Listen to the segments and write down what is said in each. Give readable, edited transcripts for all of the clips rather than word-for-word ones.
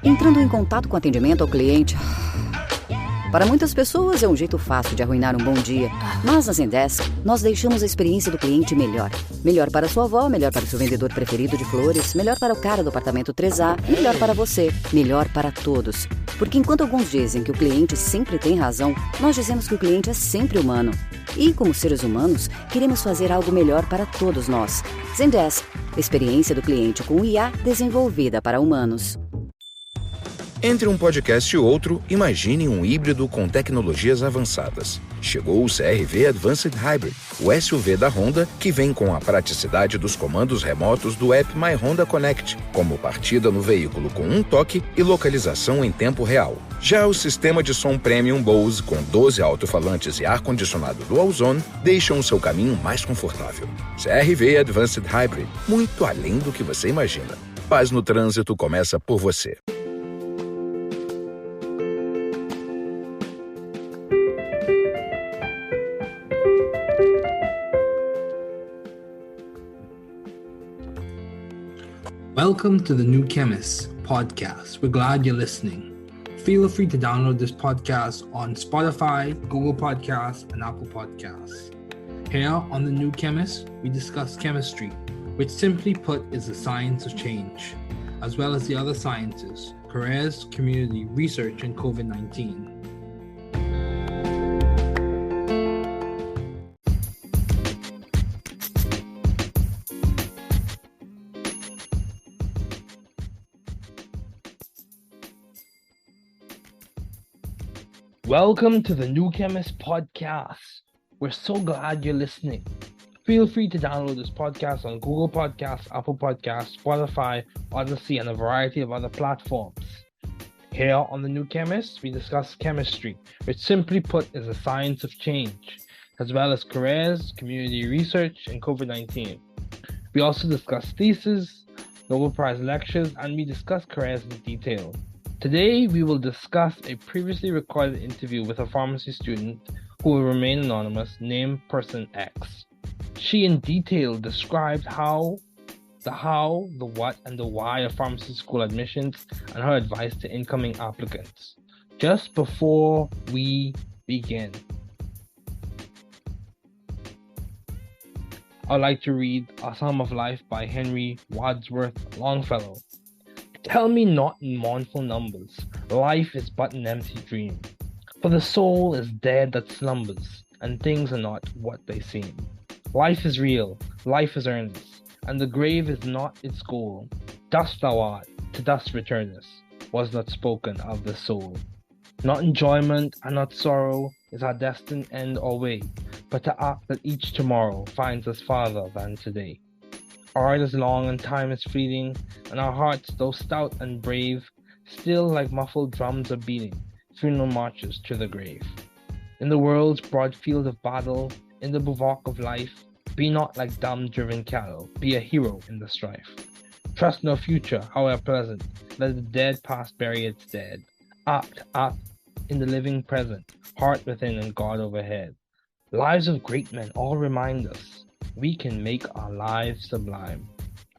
Entrando em contato com o atendimento ao cliente... Para muitas pessoas é um jeito fácil de arruinar um bom dia. Mas na Zendesk, nós deixamos a experiência do cliente melhor. Melhor para sua avó, melhor para o seu vendedor preferido de flores, melhor para o cara do apartamento 3A, melhor para você, melhor para todos. Porque enquanto alguns dizem que o cliente sempre tem razão, nós dizemos que o cliente é sempre humano. E, como seres humanos, queremos fazer algo melhor para todos nós. Zendesk, experiência do cliente com IA desenvolvida para humanos. Entre um podcast e outro, imagine um híbrido com tecnologias avançadas. Chegou o CR-V Advanced Hybrid, o SUV da Honda, que vem com a praticidade dos comandos remotos do app My Honda Connect, como partida no veículo com um toque e localização em tempo real. Já o sistema de som Premium Bose, com 12 alto-falantes e ar-condicionado Dual Zone, deixam o seu caminho mais confortável. CR-V Advanced Hybrid, muito além do que você imagina. Paz no trânsito começa por você. Welcome to the New Chemist podcast. We're glad you're listening. Feel free to download this podcast on Spotify, Google Podcasts, and Apple Podcasts. Here on the New Chemist, we discuss chemistry, which simply put is the science of change, as well as the other sciences, careers, community, research, and COVID-19. Welcome to the New Chemist podcast. We're so glad you're listening. Feel free to download this podcast on Google Podcasts, Apple Podcasts, Spotify, Odyssey, and a variety of other platforms. Here on the New Chemist, we discuss chemistry, which simply put is the science of change, as well as careers, community research, and COVID-19. We also discuss theses, Nobel Prize lectures, and we discuss careers in detail. Today, we will discuss a previously recorded interview with a pharmacy student who will remain anonymous, named Person X. She in detail described the what, and the why of pharmacy school admissions and her advice to incoming applicants. Just before we begin, I'd like to read A Psalm of Life by Henry Wadsworth Longfellow. Tell me not in mournful numbers, life is but an empty dream. For the soul is dead that slumbers, and things are not what they seem. Life is real, life is earnest, and the grave is not its goal. Dust thou art, to dust returnest, was not spoken of the soul. Not enjoyment and not sorrow is our destined end or way, but to act that each tomorrow finds us farther than today. Art is long and time is fleeting, and our hearts, though stout and brave, still like muffled drums are beating funeral marches to the grave. In the world's broad field of battle, in the bivouac of life, be not like dumb driven cattle, be a hero in the strife. Trust no future, however pleasant, let the dead past bury its dead. Act in the living present, heart within and God overhead. Lives of great men all remind us we can make our lives sublime,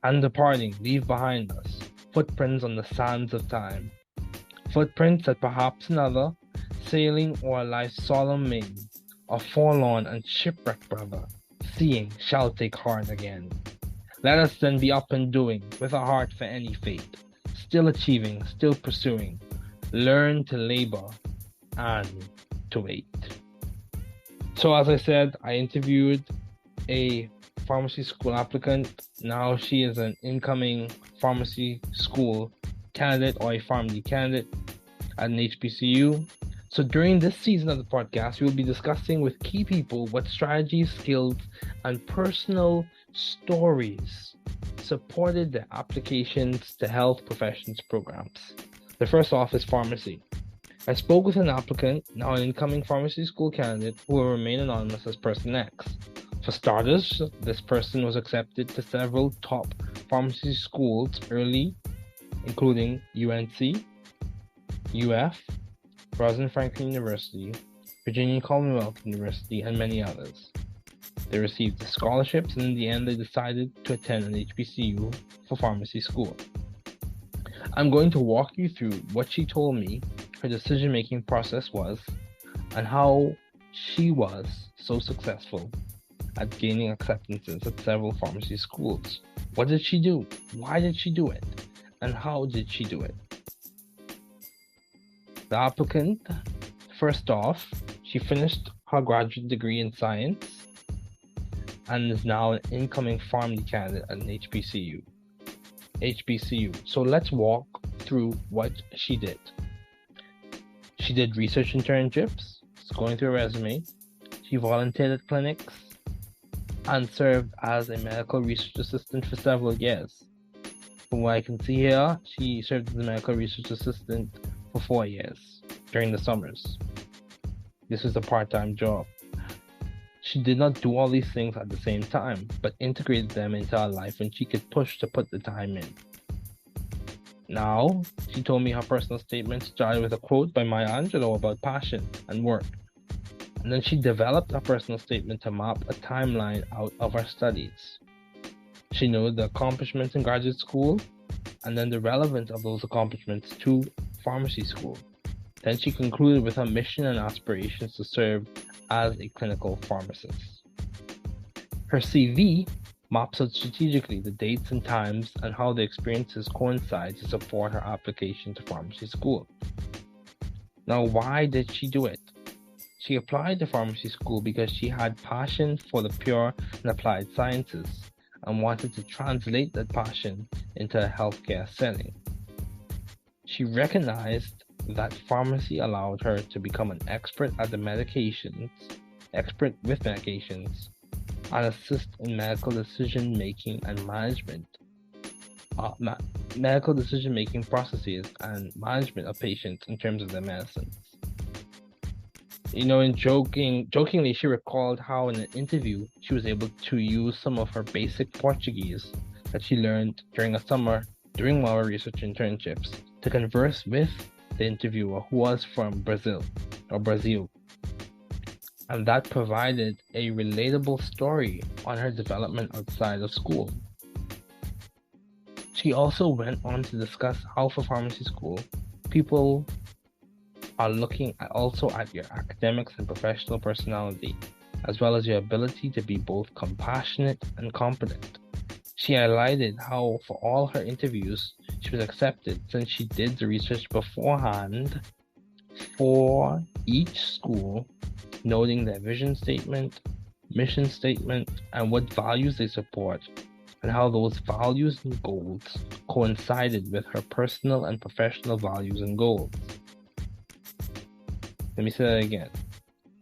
and departing leave behind us footprints on the sands of time, footprints that perhaps another, sailing o'er life's solemn main, a forlorn and shipwrecked brother, seeing shall take heart again. Let us then be up and doing, with a heart for any fate, still achieving, still pursuing, learn to labor and to wait. So as I said, I interviewed a pharmacy school applicant. Now she is an incoming pharmacy school candidate or a pharmacy candidate at an HBCU. So during this season of the podcast, we will be discussing with key people what strategies, skills, and personal stories supported their applications to health professions programs. The first off is pharmacy. I spoke with an applicant, now an incoming pharmacy school candidate, who will remain anonymous as Person X. For starters, this person was accepted to several top pharmacy schools early, including UNC, UF, Rosalind Franklin University, Virginia Commonwealth University, and many others. They received the scholarships, and in the end they decided to attend an HBCU for pharmacy school. I'm going to walk you through what she told me her decision-making process was and how she was so successful at gaining acceptances at several pharmacy schools. What did she do? Why did she do it? And how did she do it? The applicant, first off, she finished her graduate degree in science and is now an incoming pharmacy candidate at an HBCU. So let's walk through what she did. She did research internships, going through her resume. She volunteered at clinics and served as a medical research assistant for several years. From what I can see here, she served as a medical research assistant for 4 years during the summers. This was a part-time job. She did not do all these things at the same time, but integrated them into her life when she could push to put the time in. Now, she told me her personal statement started with a quote by Maya Angelou about passion and work. And then she developed a personal statement to map a timeline out of her studies. She noted the accomplishments in graduate school and then the relevance of those accomplishments to pharmacy school. Then she concluded with her mission and aspirations to serve as a clinical pharmacist. Her CV maps out strategically the dates and times and how the experiences coincide to support her application to pharmacy school. Now, why did she do it? She applied to pharmacy school because she had passion for the pure and applied sciences and wanted to translate that passion into a healthcare setting. She recognized that pharmacy allowed her to become an expert with medications, and assist in medical decision-making and management, medical decision-making processes and management of patients in terms of their medicines. Jokingly, she recalled how in an interview she was able to use some of her basic Portuguese that she learned during a summer during one of her research internships to converse with the interviewer, who was from Brazil. And that provided a relatable story on her development outside of school. She also went on to discuss how for pharmacy school, people are looking also at your academics and professional personality, as well as your ability to be both compassionate and competent. She highlighted how for all her interviews, she was accepted since she did the research beforehand for each school, noting their vision statement, mission statement, and what values they support, and how those values and goals coincided with her personal and professional values and goals. Let me say that again.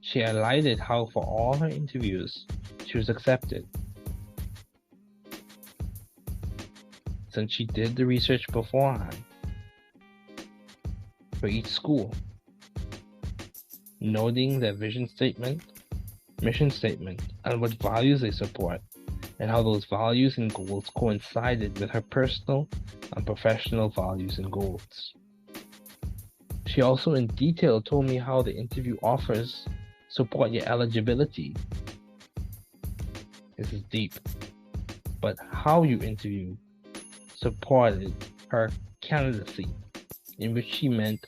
She highlighted how for all her interviews, she was accepted since she did the research beforehand for each school, noting their vision statement, mission statement, and what values they support, and how those values and goals coincided with her personal and professional values and goals. She also in detail told me how the interview offers support your eligibility. This is deep. But how you interview supported her candidacy, in which she meant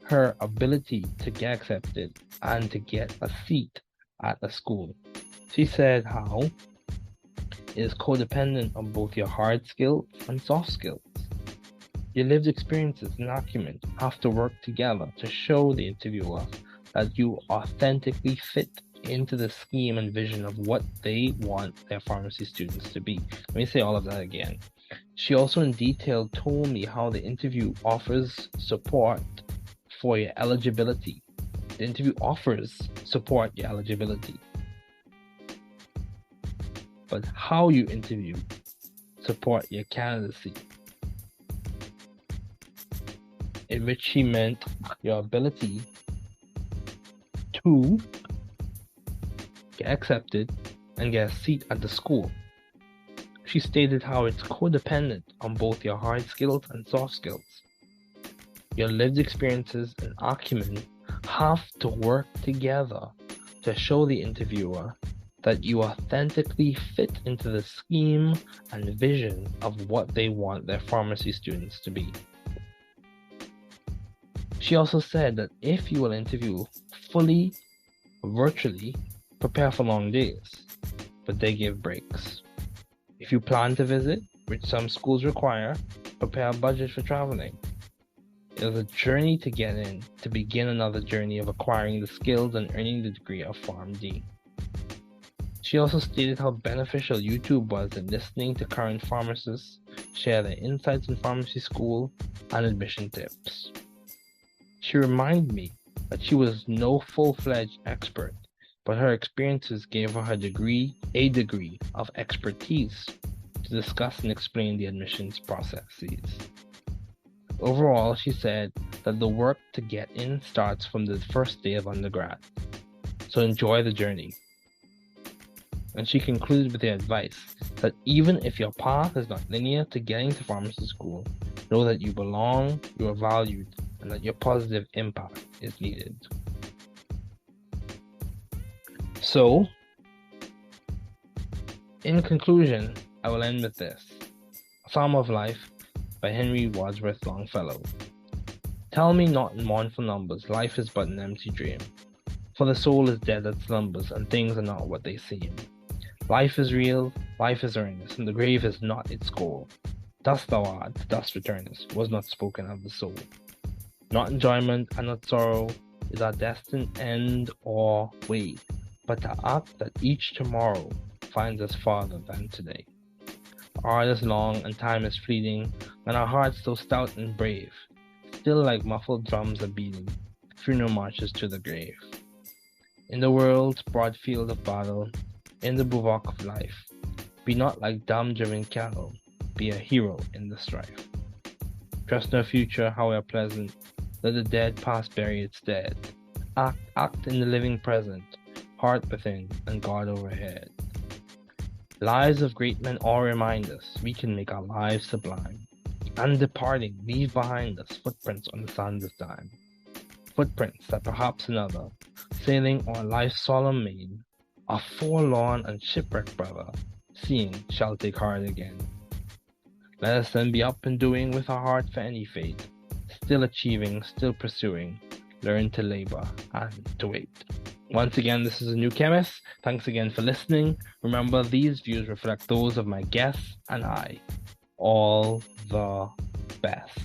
her ability to get accepted and to get a seat at a school. She said how it is codependent on both your hard skills and soft skills. Your lived experiences and acumen have to work together to show the interviewer that you authentically fit into the scheme and vision of what they want their pharmacy students to be. Let me say all of that again. She also in detail told me how the interview offers support for your eligibility. The interview offers support your eligibility. But how you interview support your candidacy, in which she meant your ability to get accepted and get a seat at the school. She stated how it's codependent on both your hard skills and soft skills. Your lived experiences and acumen have to work together to show the interviewer that you authentically fit into the scheme and vision of what they want their pharmacy students to be. She also said that if you will interview fully virtually, prepare for long days, but they give breaks. If you plan to visit, which some schools require, prepare a budget for traveling. It is a journey to get in, to begin another journey of acquiring the skills and earning the degree of PharmD. She also stated how beneficial YouTube was in listening to current pharmacists share their insights in pharmacy school and admission tips. She reminded me that she was no full-fledged expert, but her experiences gave her a degree of expertise to discuss and explain the admissions processes. Overall, she said that the work to get in starts from the first day of undergrad, so enjoy the journey. And she concluded with the advice that even if your path is not linear to getting to pharmacy school, know that you belong, you are valued, and that your positive impact is needed. So, in conclusion, I will end with this. A Psalm of Life by Henry Wadsworth Longfellow. Tell me not in mournful numbers, life is but an empty dream. For the soul is dead that slumbers, and things are not what they seem. Life is real, life is earnest, and the grave is not its goal. Dust thou art, to dust returnest, was not spoken of the soul. Not enjoyment and not sorrow is our destined end or way, but the act that each tomorrow finds us farther than today. Our art is long and time is fleeting, and our hearts so stout and brave, still like muffled drums are beating, funeral marches to the grave. In the world's broad field of battle, in the bivouac of life, be not like dumb driven cattle, be a hero in the strife. Trust no future, however pleasant, let the dead past bury its dead. Act in the living present, heart within and God overhead. Lives of great men all remind us we can make our lives sublime, and departing leave behind us footprints on the sands of time. Footprints that perhaps another, sailing on life's solemn main, a forlorn and shipwrecked brother, seeing shall take heart again. Let us then be up and doing with our heart for any fate, still achieving, still pursuing, learn to labor and to wait. Once again, this is A New Chemist. Thanks again for listening. Remember, these views reflect those of my guests and I. All the best.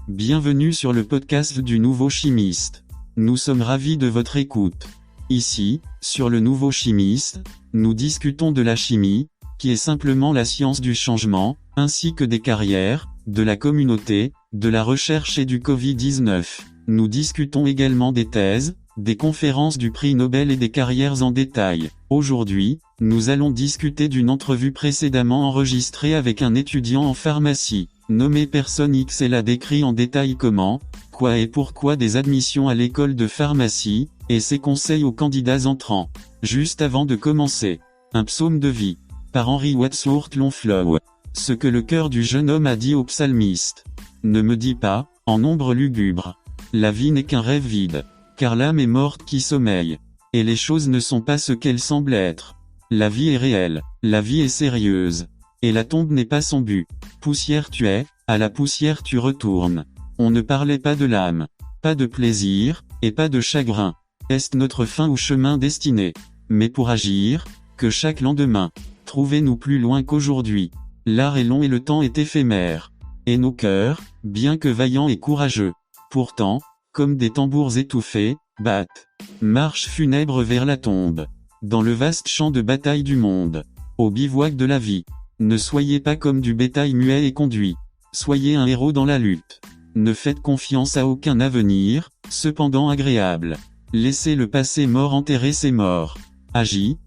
Bienvenue sur le podcast du Nouveau Chimiste. Nous sommes ravis de votre écoute. Ici, sur le Nouveau Chimiste, nous discutons de la chimie, qui est simplement la science du changement, ainsi que des carrières, de la communauté, de la recherche et du Covid-19. Nous discutons également des thèses, des conférences du prix Nobel et des carrières en détail. Aujourd'hui, nous allons discuter d'une entrevue précédemment enregistrée avec un étudiant en pharmacie. Nommé Personne X, elle a décrit en détail comment, quoi et pourquoi des admissions à l'école de pharmacie, et ses conseils aux candidats entrants. Juste avant de commencer, un psaume de vie, par Henry Wadsworth Longfellow. Ce que le cœur du jeune homme a dit au psalmiste. Ne me dis pas, en ombre lugubre. La vie n'est qu'un rêve vide, car l'âme est morte qui sommeille. Et les choses ne sont pas ce qu'elles semblent être. La vie est réelle, la vie est sérieuse. Et la tombe n'est pas son but. Poussière tu es, à la poussière tu retournes. On ne parlait pas de l'âme, pas de plaisir, et pas de chagrin. Est-ce notre fin ou chemin destiné? Mais pour agir, que chaque lendemain, trouvez-nous plus loin qu'aujourd'hui. L'art est long et le temps est éphémère. Et nos cœurs, bien que vaillants et courageux, pourtant, comme des tambours étouffés, battent. Marche funèbre vers la tombe. Dans le vaste champ de bataille du monde. Au bivouac de la vie. Ne soyez pas comme du bétail muet et conduit. Soyez un héros dans la lutte. Ne faites confiance à aucun avenir, cependant agréable. Laissez le passé mort enterrer ses morts. Agis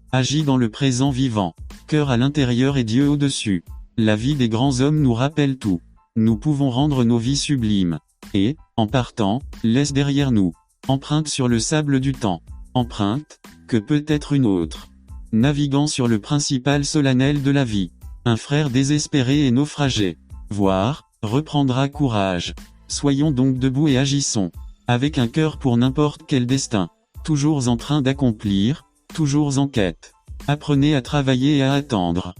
dans le présent vivant. Cœur à l'intérieur et Dieu au-dessus. La vie des grands hommes nous rappelle tout. Nous pouvons rendre nos vies sublimes. Et, en partant, laisse derrière nous. Empreinte sur le sable du temps. Empreinte, que peut être une autre. Naviguant sur le principal solennel de la vie. Un frère désespéré et naufragé. Voir, reprendra courage. Soyons donc debout et agissons. Avec un cœur pour n'importe quel destin. Toujours en train d'accomplir, toujours en quête. Apprenez à travailler et à attendre.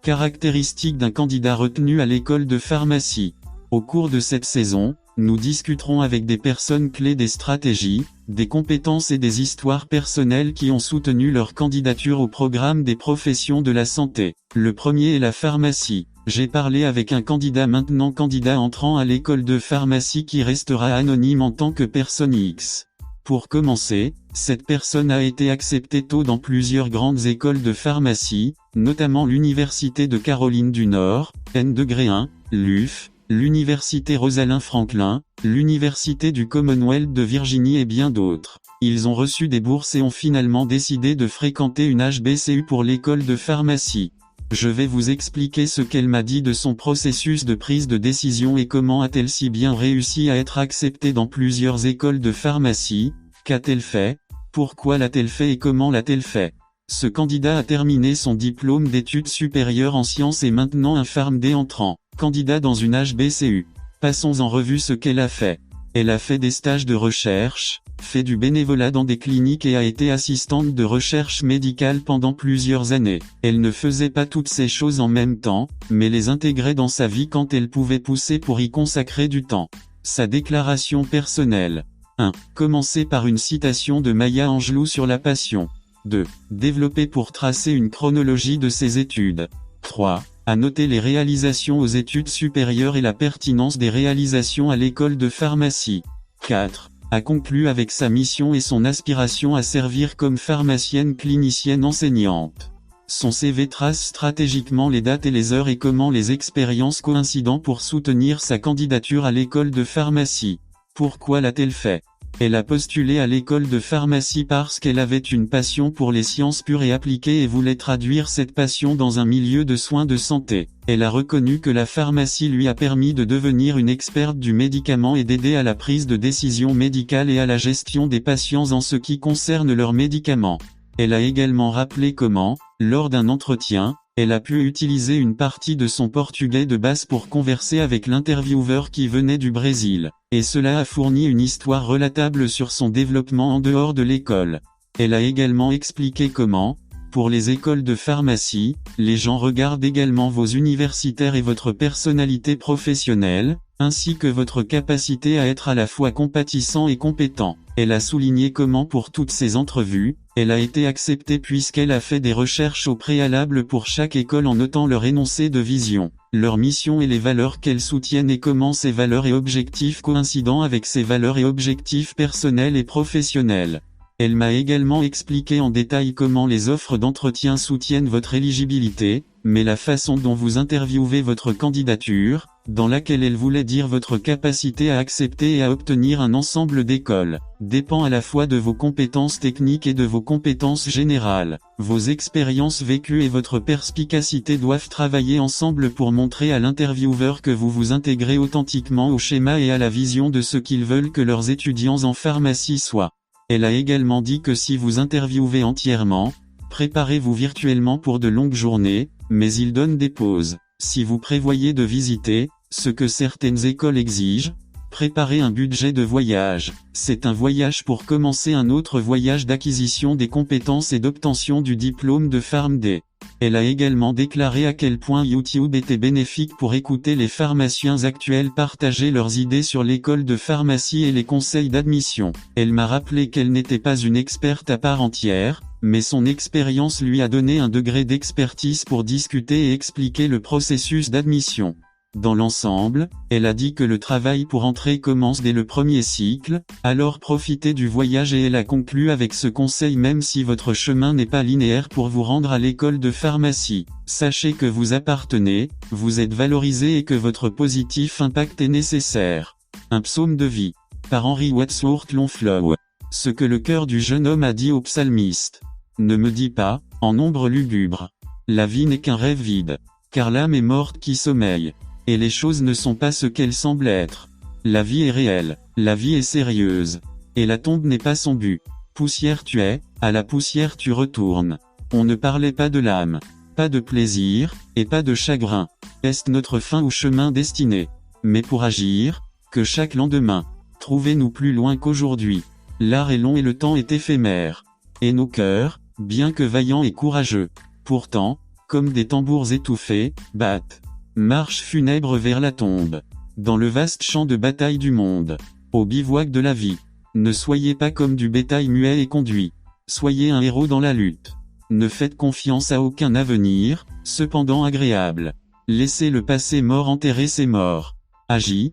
Caractéristiques d'un candidat retenu à l'école de pharmacie. Au cours de cette saison, nous discuterons avec des personnes clés des stratégies, des compétences et des histoires personnelles qui ont soutenu leur candidature au programme des professions de la santé. Le premier est la pharmacie. J'ai parlé avec un candidat maintenant candidat entrant à l'école de pharmacie qui restera anonyme en tant que personne X. Pour commencer, cette personne a été acceptée tôt dans plusieurs grandes écoles de pharmacie, notamment l'Université de Caroline du Nord, N-1, l'UF, l'Université Rosalind Franklin, l'Université du Commonwealth de Virginie et bien d'autres. Ils ont reçu des bourses et ont finalement décidé de fréquenter une HBCU pour l'école de pharmacie. Je vais vous expliquer ce qu'elle m'a dit de son processus de prise de décision et comment a-t-elle si bien réussi à être acceptée dans plusieurs écoles de pharmacie, qu'a-t-elle fait, pourquoi l'a-t-elle fait et comment l'a-t-elle fait. Ce candidat a terminé son diplôme d'études supérieures en sciences et maintenant un PharmD entrant. Candidat dans une HBCU. Passons en revue ce qu'elle a fait. Elle a fait des stages de recherche, fait du bénévolat dans des cliniques et a été assistante de recherche médicale pendant plusieurs années. Elle ne faisait pas toutes ces choses en même temps, mais les intégrait dans sa vie quand elle pouvait pousser pour y consacrer du temps. Sa déclaration personnelle. 1. Commencer par une citation de Maya Angelou sur la passion. 2. Développer pour tracer une chronologie de ses études. 3. À noter les réalisations aux études supérieures et la pertinence des réalisations à l'école de pharmacie. 4. A conclu avec sa mission et son aspiration à servir comme pharmacienne clinicienne enseignante. Son CV trace stratégiquement les dates et les heures et comment les expériences coïncident pour soutenir sa candidature à l'école de pharmacie. Pourquoi l'a-t-elle fait ? Elle a postulé à l'école de pharmacie parce qu'elle avait une passion pour les sciences pures et appliquées et voulait traduire cette passion dans un milieu de soins de santé. Elle a reconnu que la pharmacie lui a permis de devenir une experte du médicament et d'aider à la prise de décision médicale et à la gestion des patients en ce qui concerne leurs médicaments. Elle a également rappelé comment, lors d'un entretien, elle a pu utiliser une partie de son portugais de base pour converser avec l'intervieweur qui venait du Brésil, et cela a fourni une histoire relatable sur son développement en dehors de l'école. Elle a également expliqué comment, pour les écoles de pharmacie, les gens regardent également vos universitaires et votre personnalité professionnelle, ainsi que votre capacité à être à la fois compatissant et compétent. Elle a souligné comment pour toutes ces entrevues, elle a été acceptée puisqu'elle a fait des recherches au préalable pour chaque école en notant leur énoncé de vision, leur mission et les valeurs qu'elles soutiennent et comment ces valeurs et objectifs coïncident avec ses valeurs et objectifs personnels et professionnels. Elle m'a également expliqué en détail comment les offres d'entretien soutiennent votre éligibilité, mais la façon dont vous interviewez votre candidature, dans laquelle elle voulait dire votre capacité à accepter et à obtenir un ensemble d'écoles, dépend à la fois de vos compétences techniques et de vos compétences générales. Vos expériences vécues et votre perspicacité doivent travailler ensemble pour montrer à l'intervieweur que vous vous intégrez authentiquement au schéma et à la vision de ce qu'ils veulent que leurs étudiants en pharmacie soient. Elle a également dit que si vous interviewez entièrement, préparez-vous virtuellement pour de longues journées, mais il donne des pauses. Si vous prévoyez de visiter, ce que certaines écoles exigent, préparez un budget de voyage. C'est un voyage pour commencer un autre voyage d'acquisition des compétences et d'obtention du diplôme de PharmD. Elle a également déclaré à quel point YouTube était bénéfique pour écouter les pharmaciens actuels partager leurs idées sur l'école de pharmacie et les conseils d'admission. Elle m'a rappelé qu'elle n'était pas une experte à part entière, mais son expérience lui a donné un degré d'expertise pour discuter et expliquer le processus d'admission. Dans l'ensemble, elle a dit que le travail pour entrer commence dès le premier cycle, alors profitez du voyage et elle a conclu avec ce conseil: même si votre chemin n'est pas linéaire pour vous rendre à l'école de pharmacie, sachez que vous appartenez, vous êtes valorisé et que votre positif impact est nécessaire. Un psaume de vie. Par Henry Wadsworth Longfellow. Ce que le cœur du jeune homme a dit au psalmiste. Ne me dis pas, en ombre lugubre. La vie n'est qu'un rêve vide. Car l'âme est morte qui sommeille. Et les choses ne sont pas ce qu'elles semblent être. La vie est réelle, la vie est sérieuse. Et la tombe n'est pas son but. Poussière tu es, à la poussière tu retournes. On ne parlait pas de l'âme, pas de plaisir, et pas de chagrin. Est notre fin ou chemin destiné? Mais pour agir, que chaque lendemain, trouvez-nous plus loin qu'aujourd'hui. L'art est long et le temps est éphémère. Et nos cœurs, bien que vaillants et courageux, pourtant, comme des tambours étouffés, battent. Marche funèbre vers la tombe. Dans le vaste champ de bataille du monde. Au bivouac de la vie. Ne soyez pas comme du bétail muet et conduit. Soyez un héros dans la lutte. Ne faites confiance à aucun avenir, cependant agréable. Laissez le passé mort enterrer ses morts. Agis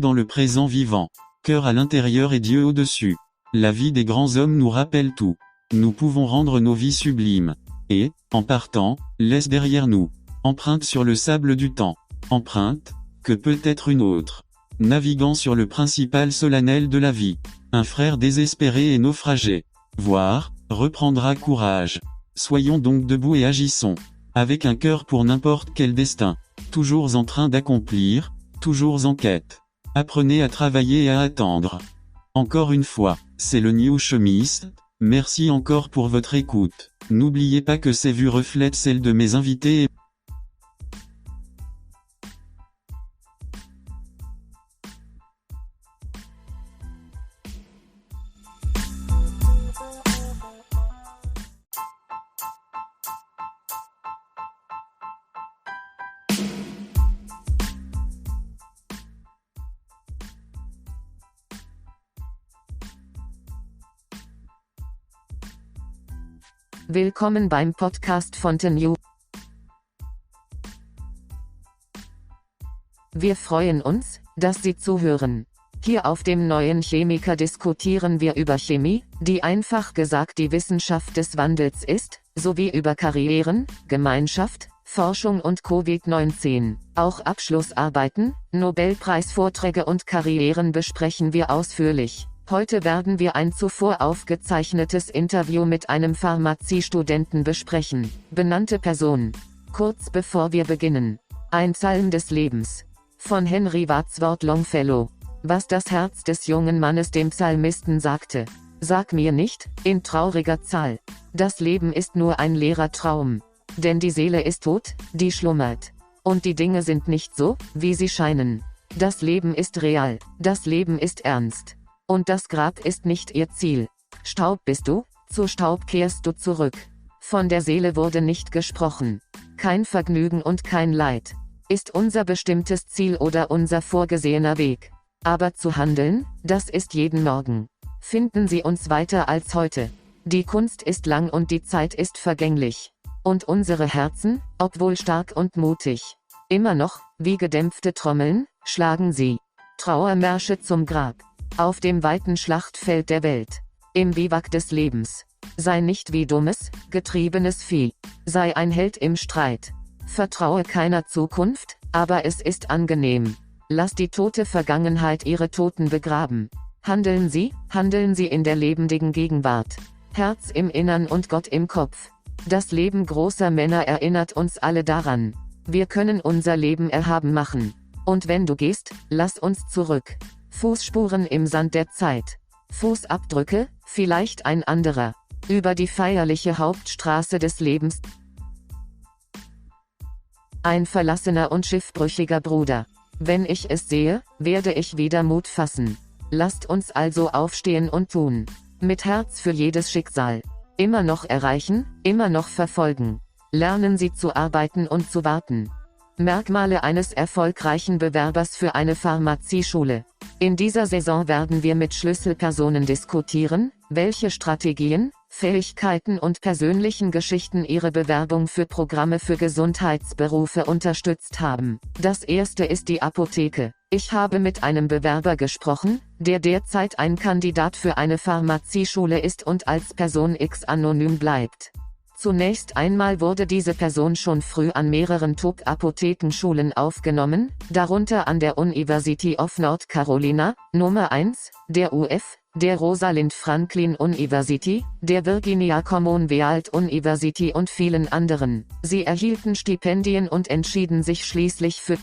dans le présent vivant. Cœur à l'intérieur et Dieu au-dessus. La vie des grands hommes nous rappelle tout. Nous pouvons rendre nos vies sublimes. Et, en partant, laisse derrière nous. Empreinte sur le sable du temps. Empreinte, que peut être une autre. Naviguant sur le principal solennel de la vie. Un frère désespéré et naufragé. Voire, reprendra courage. Soyons donc debout et agissons. Avec un cœur pour n'importe quel destin. Toujours en train d'accomplir, toujours en quête. Apprenez à travailler et à attendre. Encore une fois, c'est le New Chemist. Merci encore pour votre écoute. N'oubliez pas que ces vues reflètent celles de mes invités et Willkommen beim Podcast von The New. Wir freuen uns, dass Sie zuhören. Hier auf dem neuen Chemiker diskutieren wir über Chemie, die einfach gesagt die Wissenschaft des Wandels ist, sowie über Karrieren, Gemeinschaft, Forschung und Covid-19. Auch Abschlussarbeiten, Nobelpreisvorträge und Karrieren besprechen wir ausführlich. Heute werden wir ein zuvor aufgezeichnetes Interview mit einem Pharmaziestudenten besprechen. Benannte Person. Kurz bevor wir beginnen. Ein Psalm des Lebens. Von Henry Wadsworth Longfellow. Was das Herz des jungen Mannes dem Psalmisten sagte. Sag mir nicht, in trauriger Zahl. Das Leben ist nur ein leerer Traum. Denn die Seele ist tot, die schlummert. Und die Dinge sind nicht so, wie sie scheinen. Das Leben ist real, das Leben ist ernst. Und das Grab ist nicht ihr Ziel. Staub bist du, zu Staub kehrst du zurück. Von der Seele wurde nicht gesprochen. Kein Vergnügen und kein Leid. Ist unser bestimmtes Ziel oder unser vorgesehener Weg. Aber zu handeln, das ist jeden Morgen. Finden Sie uns weiter als heute. Die Kunst ist lang und die Zeit ist vergänglich. Und unsere Herzen, obwohl stark und mutig, immer noch, wie gedämpfte Trommeln, schlagen sie. Trauermärsche zum Grab. Auf dem weiten Schlachtfeld der Welt. Im Biwak des Lebens. Sei nicht wie dummes, getriebenes Vieh. Sei ein Held im Streit. Vertraue keiner Zukunft, aber es ist angenehm. Lass die tote Vergangenheit ihre Toten begraben. Handeln Sie in der lebendigen Gegenwart. Herz im Innern und Gott im Kopf. Das Leben großer Männer erinnert uns alle daran. Wir können unser Leben erhaben machen. Und wenn du gehst, lass uns zurück. Fußspuren im Sand der Zeit. Fußabdrücke, vielleicht ein anderer. Über die feierliche Hauptstraße des Lebens. Ein verlassener und schiffbrüchiger Bruder. Wenn ich es sehe, werde ich wieder Mut fassen. Lasst uns also aufstehen und tun. Mit Herz für jedes Schicksal. Immer noch erreichen, immer noch verfolgen. Lernen Sie zu arbeiten und zu warten. Merkmale eines erfolgreichen Bewerbers für eine Pharmazieschule. In dieser Saison werden wir mit Schlüsselpersonen diskutieren, welche Strategien, Fähigkeiten und persönlichen Geschichten ihre Bewerbung für Programme für Gesundheitsberufe unterstützt haben. Das erste ist die Apotheke. Ich habe mit einem Bewerber gesprochen, der derzeit ein Kandidat für eine Pharmazieschule ist und als Person X anonym bleibt. Zunächst einmal wurde diese Person schon früh an mehreren Top-Apothekenschulen aufgenommen, darunter an der University of North Carolina, Nummer 1, der UF, der Rosalind Franklin University, der Virginia Commonwealth University und vielen anderen. Sie erhielten Stipendien und entschieden sich schließlich für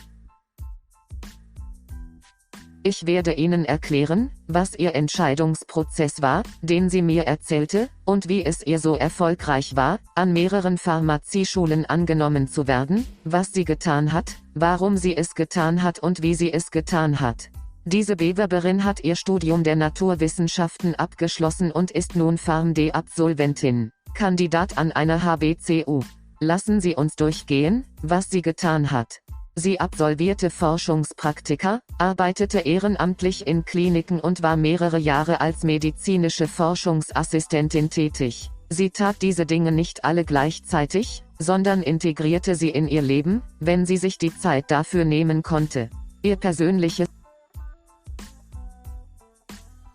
Ich werde Ihnen erklären, was Ihr Entscheidungsprozess war, den sie mir erzählte, und wie es ihr so erfolgreich war, an mehreren Pharmazieschulen angenommen zu werden, was sie getan hat, warum sie es getan hat und wie sie es getan hat. Diese Bewerberin hat ihr Studium der Naturwissenschaften abgeschlossen und ist nun PharmD-Absolventin, Kandidat an einer HBCU. Lassen Sie uns durchgehen, was sie getan hat. Sie absolvierte Forschungspraktika, arbeitete ehrenamtlich in Kliniken und war mehrere Jahre als medizinische Forschungsassistentin tätig. Sie tat diese Dinge nicht alle gleichzeitig, sondern integrierte sie in ihr Leben, wenn sie sich die Zeit dafür nehmen konnte. Ihr persönliches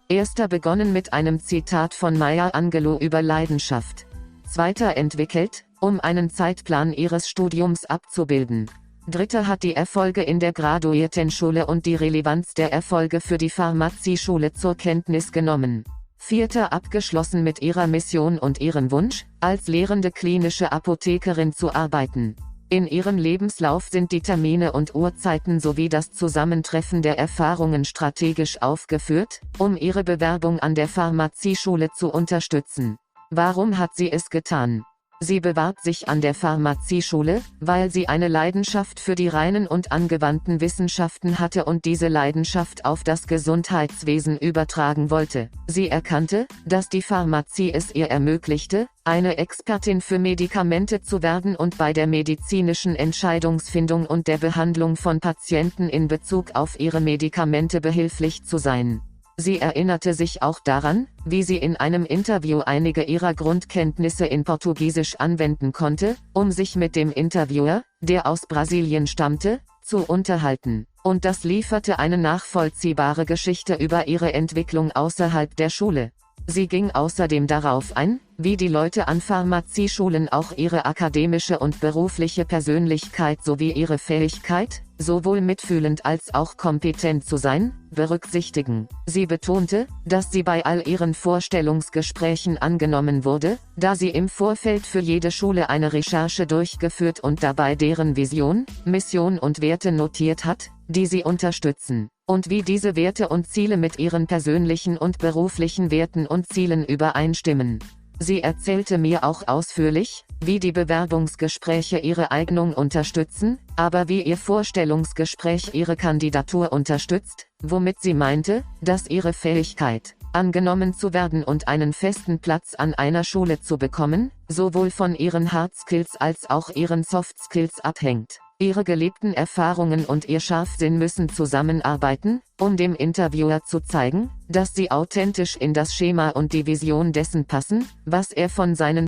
Erster begonnen mit einem Zitat von Maya Angelou über Leidenschaft. Zweiter entwickelt, um einen Zeitplan ihres Studiums abzubilden. Dritter hat die Erfolge in der Graduiertenschule und die Relevanz der Erfolge für die Pharmazieschule zur Kenntnis genommen. Vierter abgeschlossen mit ihrer Mission und ihrem Wunsch, als lehrende klinische Apothekerin zu arbeiten. In ihrem Lebenslauf sind die Termine und Uhrzeiten sowie das Zusammentreffen der Erfahrungen strategisch aufgeführt, um ihre Bewerbung an der Pharmazieschule zu unterstützen. Warum hat sie es getan? Sie bewarb sich an der Pharmazieschule, weil sie eine Leidenschaft für die reinen und angewandten Wissenschaften hatte und diese Leidenschaft auf das Gesundheitswesen übertragen wollte. Sie erkannte, dass die Pharmazie es ihr ermöglichte, eine Expertin für Medikamente zu werden und bei der medizinischen Entscheidungsfindung und der Behandlung von Patienten in Bezug auf ihre Medikamente behilflich zu sein. Sie erinnerte sich auch daran, wie sie in einem Interview einige ihrer Grundkenntnisse in Portugiesisch anwenden konnte, um sich mit dem Interviewer, der aus Brasilien stammte, zu unterhalten. Und das lieferte eine nachvollziehbare Geschichte über ihre Entwicklung außerhalb der Schule. Sie ging außerdem darauf ein, wie die Leute an Pharmazieschulen auch ihre akademische und berufliche Persönlichkeit sowie ihre Fähigkeit, sowohl mitfühlend als auch kompetent zu sein, berücksichtigen. Sie betonte, dass sie bei all ihren Vorstellungsgesprächen angenommen wurde, da sie im Vorfeld für jede Schule eine Recherche durchgeführt und dabei deren Vision, Mission und Werte notiert hat, die sie unterstützen, und wie diese Werte und Ziele mit ihren persönlichen und beruflichen Werten und Zielen übereinstimmen. Sie erzählte mir auch ausführlich, wie die Bewerbungsgespräche ihre Eignung unterstützen, aber wie ihr Vorstellungsgespräch ihre Kandidatur unterstützt, womit sie meinte, dass ihre Fähigkeit, angenommen zu werden und einen festen Platz an einer Schule zu bekommen, sowohl von ihren Hard Skills als auch ihren Soft Skills abhängt. Ihre gelebten Erfahrungen und ihr Scharfsinn müssen zusammenarbeiten, um dem Interviewer zu zeigen, dass sie authentisch in das Schema und die Vision dessen passen, was er von seinen.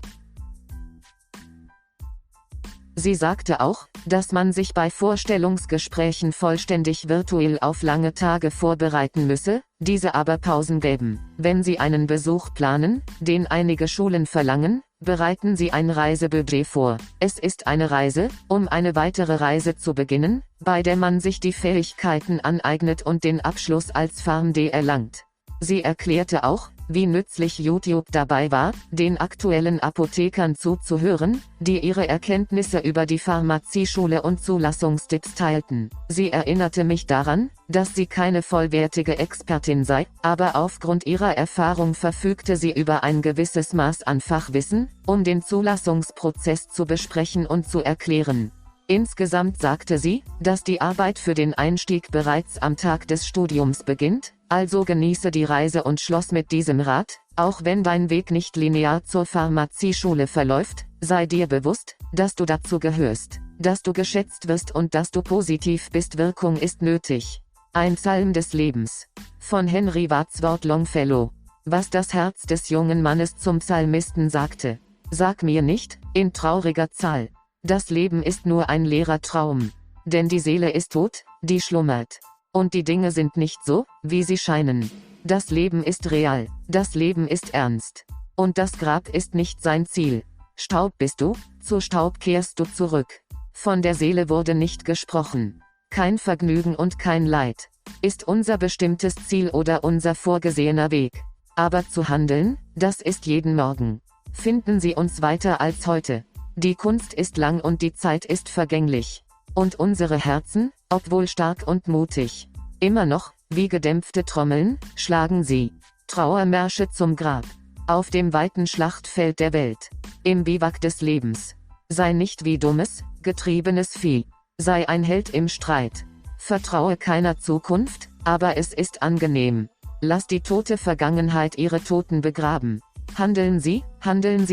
Sie sagte auch, dass man sich bei Vorstellungsgesprächen vollständig virtuell auf lange Tage vorbereiten müsse, diese aber Pausen gäben. Wenn Sie einen Besuch planen, den einige Schulen verlangen, bereiten Sie ein Reisebudget vor. Es ist eine Reise, um eine weitere Reise zu beginnen, bei der man sich die Fähigkeiten aneignet und den Abschluss als PharmD erlangt. Sie erklärte auch, wie nützlich YouTube dabei war, den aktuellen Apothekern zuzuhören, die ihre Erkenntnisse über die Pharmazieschule und Zulassungstipps teilten. Sie erinnerte mich daran, dass sie keine vollwertige Expertin sei, aber aufgrund ihrer Erfahrung verfügte sie über ein gewisses Maß an Fachwissen, um den Zulassungsprozess zu besprechen und zu erklären. Insgesamt sagte sie, dass die Arbeit für den Einstieg bereits am Tag des Studiums beginnt, also genieße die Reise und schloss mit diesem Rat: Auch wenn dein Weg nicht linear zur Pharmazieschule verläuft, sei dir bewusst, dass du dazu gehörst, dass du geschätzt wirst und dass du positiv bist. Wirkung ist nötig. Ein Psalm des Lebens. Von Henry Wadsworth Longfellow. Was das Herz des jungen Mannes zum Psalmisten sagte. Sag mir nicht, in trauriger Zahl. Das Leben ist nur ein leerer Traum. Denn die Seele ist tot, die schlummert. Und die Dinge sind nicht so, wie sie scheinen. Das Leben ist real, das Leben ist ernst. Und das Grab ist nicht sein Ziel. Staub bist du, zu Staub kehrst du zurück. Von der Seele wurde nicht gesprochen. Kein Vergnügen und kein Leid. Ist unser bestimmtes Ziel oder unser vorgesehener Weg. Aber zu handeln, das ist jeden Morgen. Finden Sie uns weiter als heute. Die Kunst ist lang und die Zeit ist vergänglich. Und unsere Herzen, obwohl stark und mutig, immer noch, Wie gedämpfte Trommeln, schlagen sie Trauermärsche zum Grab. Auf dem weiten Schlachtfeld der Welt. Im Biwak des Lebens. Sei nicht wie dummes, getriebenes Vieh. Sei ein Held im Streit. Vertraue keiner Zukunft, aber es ist angenehm. Lass die tote Vergangenheit ihre Toten begraben. Handeln Sie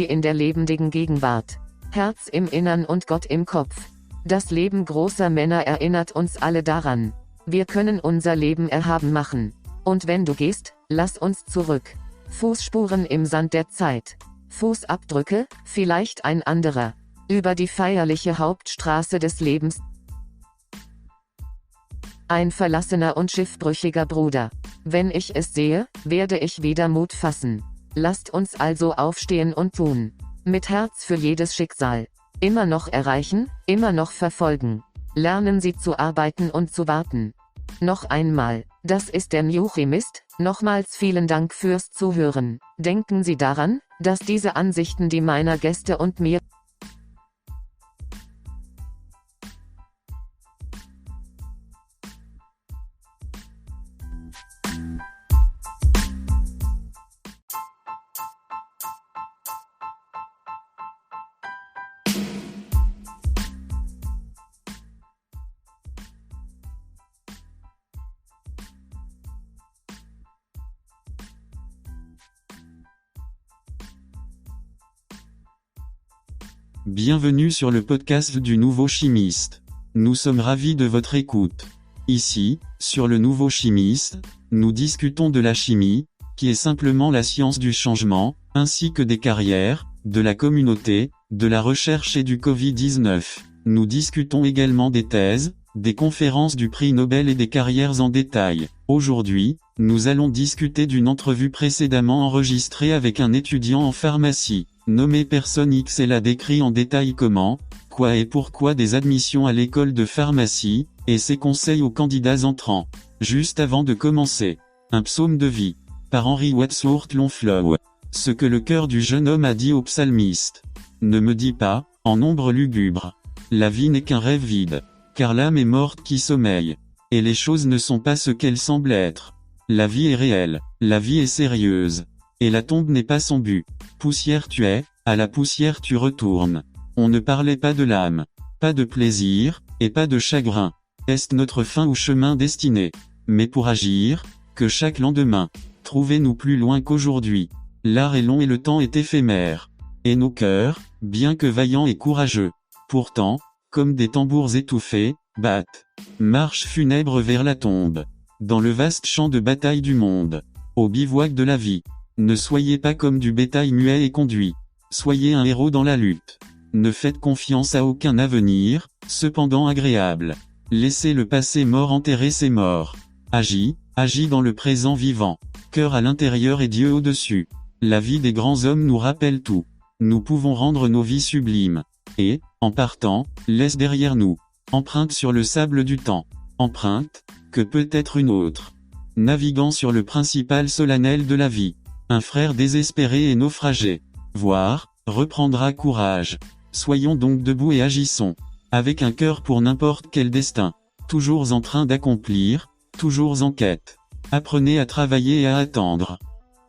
in der lebendigen Gegenwart. Herz im Innern und Gott im Kopf. Das Leben großer Männer erinnert uns alle daran. Wir können unser Leben erhaben machen. Und wenn du gehst, lass uns zurück. Fußspuren im Sand der Zeit. Fußabdrücke, vielleicht ein anderer. Über die feierliche Hauptstraße des Lebens. Ein verlassener und schiffbrüchiger Bruder. Wenn ich es sehe, werde ich wieder Mut fassen. Lasst uns also aufstehen und tun. Mit Herz für jedes Schicksal. Immer noch erreichen, immer noch verfolgen. Lernen Sie zu arbeiten und zu warten. Noch einmal, das ist der New Chemist. Nochmals vielen Dank fürs Zuhören. Denken Sie daran, dass diese Ansichten die meiner Gäste und mir Bienvenue sur le podcast du Nouveau Chimiste. Nous sommes ravis de votre écoute. Ici, sur le Nouveau Chimiste, nous discutons de la chimie, qui est simplement la science du changement, ainsi que des carrières, de la communauté, de la recherche et du Covid-19. Nous discutons également des thèses, des conférences du prix Nobel et des carrières en détail. Aujourd'hui, nous allons discuter d'une entrevue précédemment enregistrée avec un étudiant en pharmacie. Nommé Personne X, elle a décrit en détail comment, quoi et pourquoi des admissions à l'école de pharmacie, et ses conseils aux candidats entrants. Juste avant de commencer, un psaume de vie, par Henry Wadsworth Longfellow. Ce que le cœur du jeune homme a dit au psalmiste. Ne me dis pas, en ombre lugubre. La vie n'est qu'un rêve vide, car l'âme est morte qui sommeille. Et les choses ne sont pas ce qu'elles semblent être. La vie est réelle, la vie est sérieuse. Et la tombe n'est pas son but. Poussière tu es, à la poussière tu retournes. On ne parlait pas de l'âme, pas de plaisir, et pas de chagrin. Est-ce notre fin ou chemin destiné? Mais pour agir, que chaque lendemain, trouvez-nous plus loin qu'aujourd'hui. L'art est long et le temps est éphémère. Et nos cœurs, bien que vaillants et courageux, pourtant, comme des tambours étouffés, battent. Marche funèbre vers la tombe. Dans le vaste champ de bataille du monde. Au bivouac de la vie. Ne soyez pas comme du bétail muet et conduit. Soyez un héros dans la lutte. Ne faites confiance à aucun avenir, cependant agréable. Laissez le passé mort enterrer ses morts. Agis dans le présent vivant. Cœur à l'intérieur et Dieu au-dessus. La vie des grands hommes nous rappelle tout. Nous pouvons rendre nos vies sublimes. Et, en partant, laisse derrière nous. Empreinte sur le sable du temps. Empreinte, que peut être une autre. Naviguant sur le principal solennel de la vie. Un frère désespéré et naufragé. Voire, reprendra courage. Soyons donc debout et agissons. Avec un cœur pour n'importe quel destin. Toujours en train d'accomplir, toujours en quête. Apprenez à travailler et à attendre.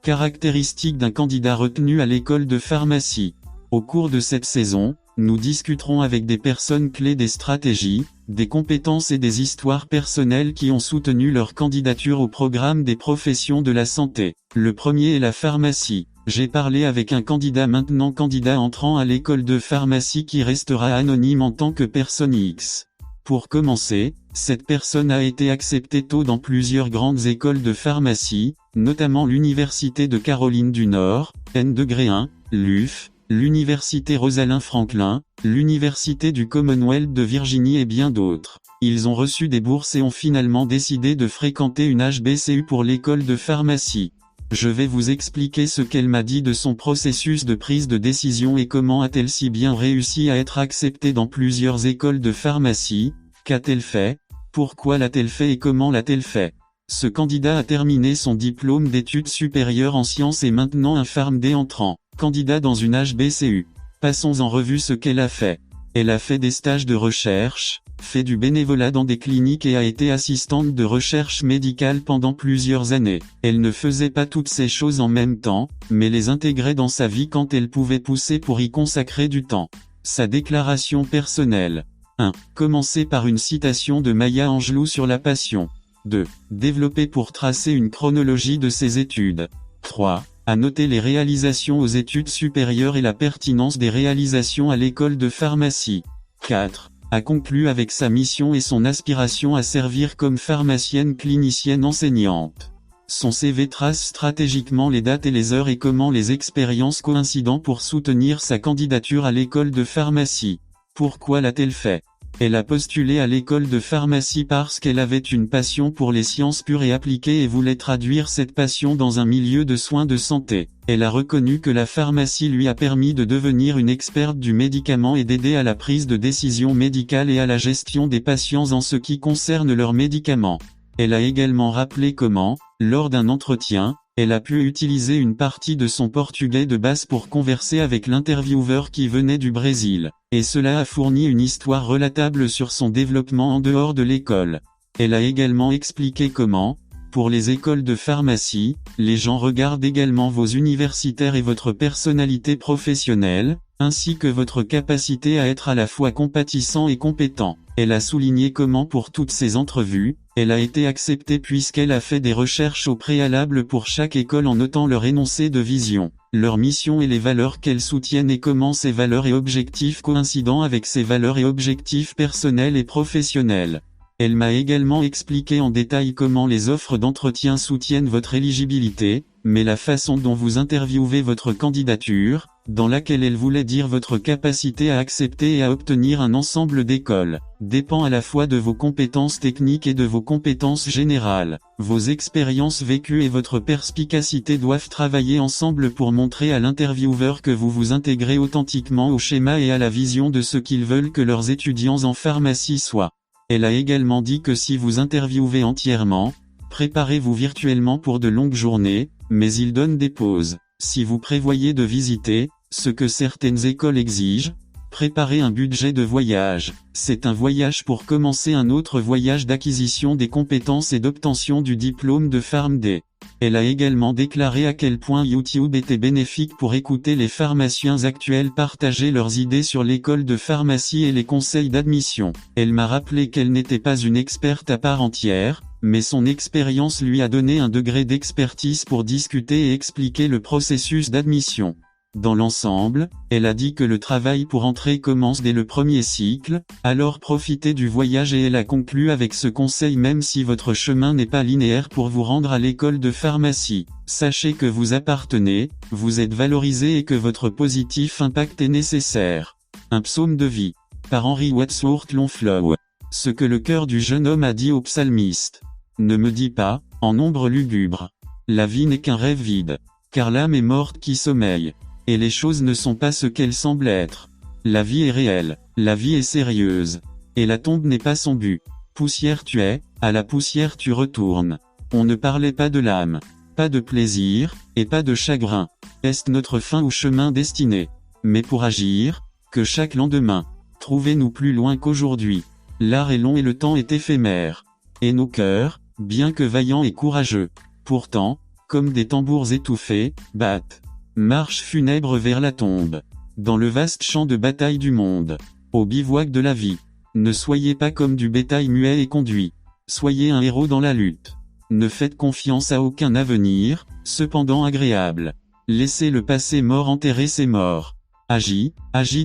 Caractéristiques d'un candidat retenu à l'école de pharmacie. Au cours de cette saison, nous discuterons avec des personnes clés des stratégies, des compétences et des histoires personnelles qui ont soutenu leur candidature au programme des professions de la santé. Le premier est la pharmacie. J'ai parlé avec un candidat maintenant candidat entrant à l'école de pharmacie qui restera anonyme en tant que personne X. Pour commencer, cette personne a été acceptée tôt dans plusieurs grandes écoles de pharmacie, notamment l'Université de Caroline du Nord, N-1, l'UF, l'Université Rosalind Franklin, l'Université du Commonwealth de Virginie et bien d'autres. Ils ont reçu des bourses et ont finalement décidé de fréquenter une HBCU pour l'école de pharmacie. Je vais vous expliquer ce qu'elle m'a dit de son processus de prise de décision et comment a-t-elle si bien réussi à être acceptée dans plusieurs écoles de pharmacie, qu'a-t-elle fait, pourquoi l'a-t-elle fait et comment l'a-t-elle fait. Ce candidat a terminé son diplôme d'études supérieures en sciences et maintenant un PharmD entrant. Candidat dans une HBCU. Passons en revue ce qu'elle a fait. Elle a fait des stages de recherche, fait du bénévolat dans des cliniques et a été assistante de recherche médicale pendant plusieurs années. Elle ne faisait pas toutes ces choses en même temps, mais les intégrait dans sa vie quand elle pouvait pousser pour y consacrer du temps. Sa déclaration personnelle. 1. Commencer par une citation de Maya Angelou sur la passion. 2. Développer pour tracer une chronologie de ses études. 3. À noter les réalisations aux études supérieures et la pertinence des réalisations à l'école de pharmacie. 4. A conclu avec sa mission et son aspiration à servir comme pharmacienne clinicienne enseignante. Son CV trace stratégiquement les dates et les heures et comment les expériences coïncident pour soutenir sa candidature à l'école de pharmacie. Pourquoi l'a-t-elle fait? Elle a postulé à l'école de pharmacie parce qu'elle avait une passion pour les sciences pures et appliquées et voulait traduire cette passion dans un milieu de soins de santé. Elle a reconnu que la pharmacie lui a permis de devenir une experte du médicament et d'aider à la prise de décision médicale et à la gestion des patients en ce qui concerne leurs médicaments. Elle a également rappelé comment, lors d'un entretien, elle a pu utiliser une partie de son portugais de base pour converser avec l'intervieweur qui venait du Brésil, et cela a fourni une histoire relatable sur son développement en dehors de l'école. Elle a également expliqué comment, pour les écoles de pharmacie, les gens regardent également vos universitaires et votre personnalité professionnelle, ainsi que votre capacité à être à la fois compatissant et compétent. Elle a souligné comment pour toutes ces entrevues, elle a été acceptée puisqu'elle a fait des recherches au préalable pour chaque école en notant leur énoncé de vision, leur mission et les valeurs qu'elles soutiennent et comment ces valeurs et objectifs coïncident avec ses valeurs et objectifs personnels et professionnels. Elle m'a également expliqué en détail comment les offres d'entretien soutiennent votre éligibilité, mais la façon dont vous interviewez votre candidature, dans laquelle elle voulait dire votre capacité à accepter et à obtenir un ensemble d'écoles, dépend à la fois de vos compétences techniques et de vos compétences générales. Vos expériences vécues et votre perspicacité doivent travailler ensemble pour montrer à l'intervieweur que vous vous intégrez authentiquement au schéma et à la vision de ce qu'ils veulent que leurs étudiants en pharmacie soient. Elle a également dit que si vous interviewez entièrement, préparez-vous virtuellement pour de longues journées, mais il donne des pauses. Si vous prévoyez de visiter, ce que certaines écoles exigent, préparez un budget de voyage. C'est un voyage pour commencer un autre voyage d'acquisition des compétences et d'obtention du diplôme de PharmD. Elle a également déclaré à quel point YouTube était bénéfique pour écouter les pharmaciens actuels partager leurs idées sur l'école de pharmacie et les conseils d'admission. Elle m'a rappelé qu'elle n'était pas une experte à part entière, mais son expérience lui a donné un degré d'expertise pour discuter et expliquer le processus d'admission. Dans l'ensemble, elle a dit que le travail pour entrer commence dès le premier cycle, alors profitez du voyage et elle a conclu avec ce conseil: même si votre chemin n'est pas linéaire pour vous rendre à l'école de pharmacie, sachez que vous appartenez, vous êtes valorisé et que votre positif impact est nécessaire. Un psaume de vie. Par Henry Wadsworth Longfellow. Ce que le cœur du jeune homme a dit au psalmiste. Ne me dis pas, en ombre lugubre. La vie n'est qu'un rêve vide. Car l'âme est morte qui sommeille. Et les choses ne sont pas ce qu'elles semblent être. La vie est réelle, la vie est sérieuse. Et la tombe n'est pas son but. Poussière tu es, à la poussière tu retournes. On ne parlait pas de l'âme, pas de plaisir, et pas de chagrin. Est-ce notre fin ou chemin destiné? Mais pour agir, que chaque lendemain, trouvez-nous plus loin qu'aujourd'hui. L'art est long et le temps est éphémère. Et nos cœurs, bien que vaillants et courageux, pourtant, comme des tambours étouffés, battent. Marche funèbre vers la tombe. Dans le vaste champ de bataille du monde. Au bivouac de la vie. Ne soyez pas comme du bétail muet et conduit. Soyez un héros dans la lutte. Ne faites confiance à aucun avenir, cependant agréable. Laissez le passé mort enterrer ses morts. Agis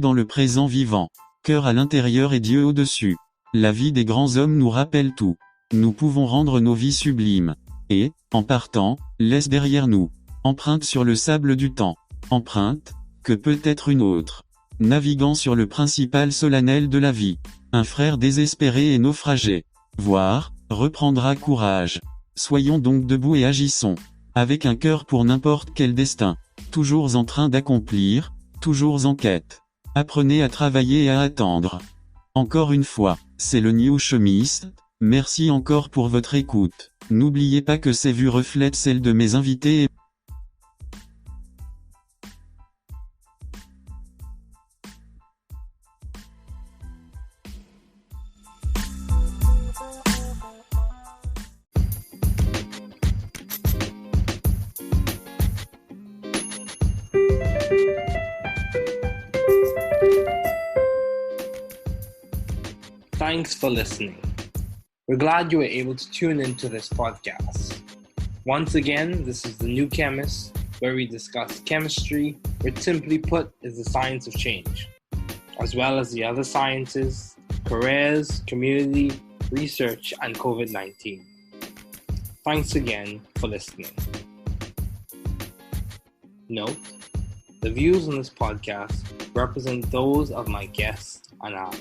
dans le présent vivant. Cœur à l'intérieur et Dieu au-dessus. La vie des grands hommes nous rappelle tout. Nous pouvons rendre nos vies sublimes. Et, en partant, laisse derrière nous. Empreinte sur le sable du temps. Empreinte, que peut être une autre. Naviguant sur le principal solennel de la vie. Un frère désespéré et naufragé. Voir, reprendra courage. Soyons donc debout et agissons. Avec un cœur pour n'importe quel destin. Toujours en train d'accomplir, toujours en quête. Apprenez à travailler et à attendre. Encore une fois, c'est le New Chemist. Merci encore pour votre écoute. N'oubliez pas que ces vues reflètent celles de mes invités et Thanks for listening. We're glad you were able to tune into this podcast. Once again, this is The New Chemist, where we discuss chemistry, which simply put is the science of change, as well as the other sciences, careers, community, research, and COVID-19. Thanks again for listening. Note, the views on this podcast represent those of my guests and I.